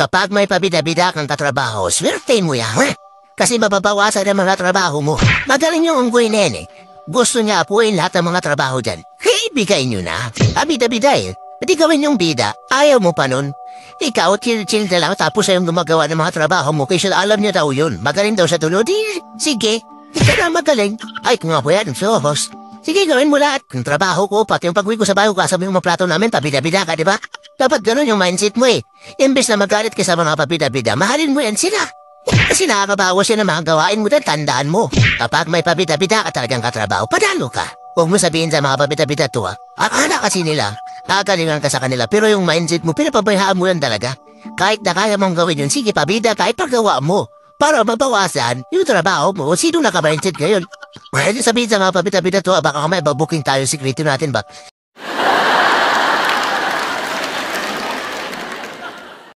Kapag may pabida-bida kang katrabaho, swertein mo yan, ha? Kasi mababawasan ang mga trabaho mo. Magaling yung unggoy nene. Gusto niya apuin lahat ng mga trabaho dyan. Hey, bigay nyo na. Bida-bida eh. Pwede gawin yung bida. Ayaw mo pa nun. Ikaw, chill-chill na lang tapos ayong gumagawa ng mga trabaho mo kasi alam niya daw yun. Magaling daw sa tulod. Sige, ikaw na magaling. Ay, kung nga po yan, so, boss. Sige, gawin mo lahat. Yung trabaho ko, pati yung pag-uwi ko sa bahay ko, kasama yung mga plato namin, pabida-bida ka, di ba? Dapat ganun yung mindset mo eh. Imbes na magalit ka sa mga pabida-bida, mahalin mo yan sila. Kasi nakakabawas yan ang mga gawain mo dahil tandaan mo. Kapag may pabida-bida ka talagang katrabaho, padalo ka. Huwag mo sabihin sa mga pabida-bida to ha. Akala kasi nila, nakakalingan ka sa kanila, pero yung mindset mo, pinapabayaan mo yan talaga. Kahit na kaya mong gawin yun, sige pabida kahit paggawa mo. Para mabawasan yung trabaho mo, sino naka-mindset ngayon? Pwede sabihin sa mga pabida-bida to, baka kamay babuking tayo, sikreto natin ba?